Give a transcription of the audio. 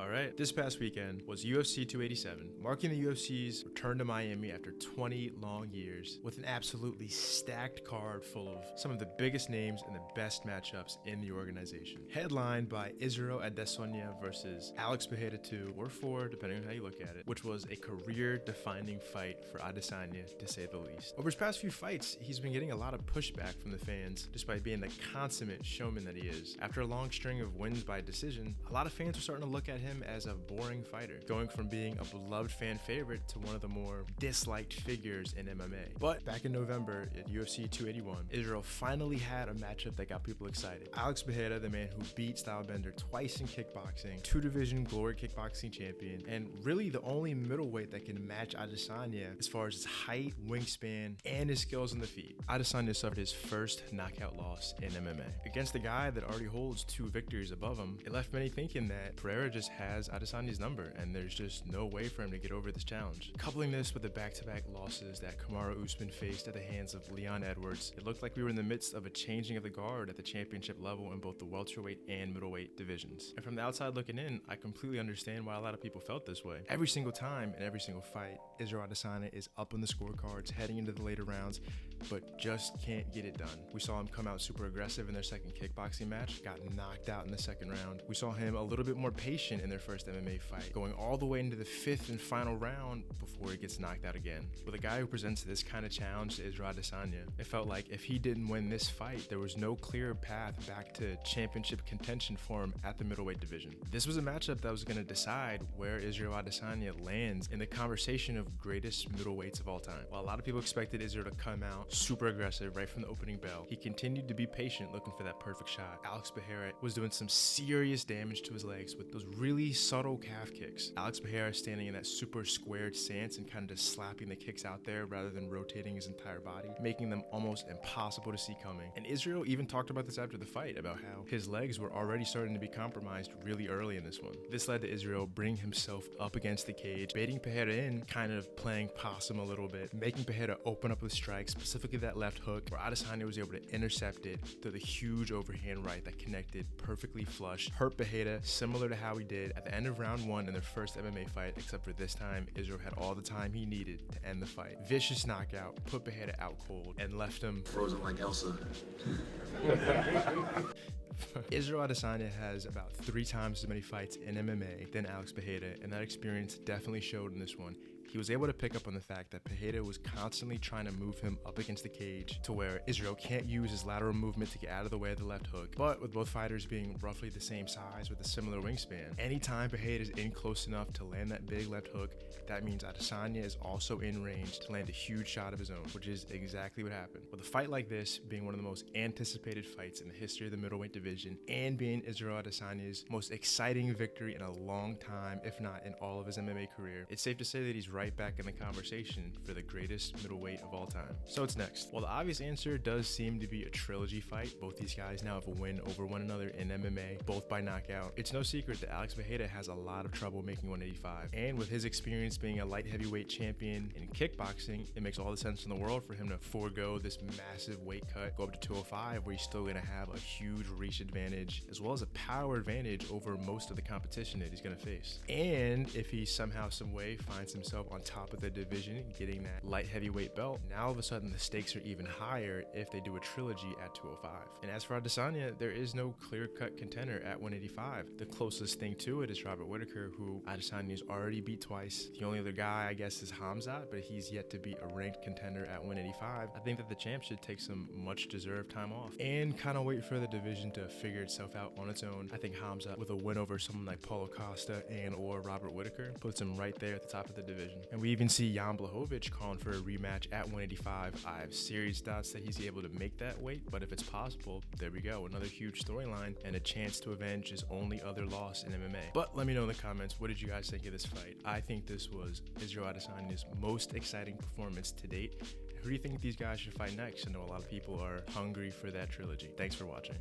Alright, this past weekend was UFC 287, marking the UFC's return to Miami after 20 long years, with an absolutely stacked card full of some of the biggest names and the best matchups in the organization. Headlined by Israel Adesanya versus Alex Pereira 2 or 4, depending on how you look at it, which was a career-defining fight for Adesanya, to say the least. Over his past few fights, he's been getting a lot of pushback from the fans, despite being the consummate showman that he is. After a long string of wins by decision, a lot of fans are starting to look at him as a boring fighter, going from being a beloved fan favorite to one of the more disliked figures in MMA. But back in November at UFC 281, Israel finally had a matchup that got people excited. Alex Pereira, the man who beat Stylebender twice in kickboxing, 2-division Glory Kickboxing champion, and really the only middleweight that can match Adesanya as far as his height, wingspan, and his skills on the feet. Adesanya suffered his first knockout loss in MMA. Against the guy that already holds 2 victories above him, it left many thinking that Pereira just has Adesanya's number, and there's just no way for him to get over this challenge. Coupling this with the back-to-back losses that Kamaru Usman faced at the hands of Leon Edwards, it looked like we were in the midst of a changing of the guard at the championship level in both the welterweight and middleweight divisions. And from the outside looking in, I completely understand why a lot of people felt this way. Every single time in every single fight, Israel Adesanya is up on the scorecards heading into the later rounds, but just can't get it done. We saw him come out super aggressive in their second kickboxing match, got knocked out in the second round. We saw him a little bit more patient in their first MMA fight, going all the way into the 5th and final round before he gets knocked out again. With a guy who presents this kind of challenge to Israel Adesanya, it felt like if he didn't win this fight, there was no clear path back to championship contention for him at the middleweight division. This was a matchup that was going to decide where Israel Adesanya lands in the conversation of greatest middleweights of all time. While a lot of people expected Israel to come out super aggressive right from the opening bell, he continued to be patient looking for that perfect shot. Alex Pereira was doing some serious damage to his legs with those really subtle calf kicks. Alex Pereira standing in that super squared stance and kind of just slapping the kicks out there rather than rotating his entire body, making them almost impossible to see coming. And Israel even talked about this after the fight, about how his legs were already starting to be compromised really early in this one. This led to Israel bringing himself up against the cage, baiting Pereira in, kind of playing possum a little bit, making Pereira open up with strikes, specifically that left hook, where Adesanya was able to intercept it through the huge overhand right that connected perfectly flush, hurt Pereira similar to how he did at the end of round 1 in their first MMA fight, except for this time, Israel had all the time he needed to end the fight. Vicious knockout, put Pereira out cold, and left him frozen like Elsa. Israel Adesanya has about 3 times as many fights in MMA than Alex Pereira, and that experience definitely showed in this one. He was able to pick up on the fact that Pereira was constantly trying to move him up against the cage to where Israel can't use his lateral movement to get out of the way of the left hook. But with both fighters being roughly the same size with a similar wingspan, anytime Pereira is in close enough to land that big left hook, that means Adesanya is also in range to land a huge shot of his own, which is exactly what happened. With a fight like this being one of the most anticipated fights in the history of the middleweight division and being Israel Adesanya's most exciting victory in a long time, if not in all of his MMA career, it's safe to say that he's right back in the conversation for the greatest middleweight of all time. So what's next? Well, the obvious answer does seem to be a trilogy fight. Both these guys now have a win over one another in MMA, both by knockout. It's no secret that Alex Pereira has a lot of trouble making 185, and with his experience being a light heavyweight champion in kickboxing, it makes all the sense in the world for him to forego this massive weight cut, go up to 205, where he's still going to have a huge reach advantage, as well as a power advantage over most of the competition that he's going to face. And if he somehow, some way finds himself on top of the division, getting that light heavyweight belt, now all of a sudden the stakes are even higher if they do a trilogy at 205. And as for Adesanya, there is no clear-cut contender at 185. The closest thing to it is Robert Whittaker, who Adesanya's already beat twice. The only other guy, I guess, is Hamzat, but he's yet to be a ranked contender at 185. I think that the champ should take some much-deserved time off and kind of wait for the division to figure itself out on its own. I think Hamzat, with a win over someone like Paulo Costa and or Robert Whittaker, puts him right there at the top of the division. And we even see Jan Blachowicz calling for a rematch at 185. I have serious doubts that he's able to make that weight, but if it's possible, there we go. Another huge storyline and a chance to avenge his only other loss in MMA. But let me know in the comments, what did you guys think of this fight? I think this was Israel Adesanya's most exciting performance to date. Who do you think these guys should fight next? I know a lot of people are hungry for that trilogy. Thanks for watching.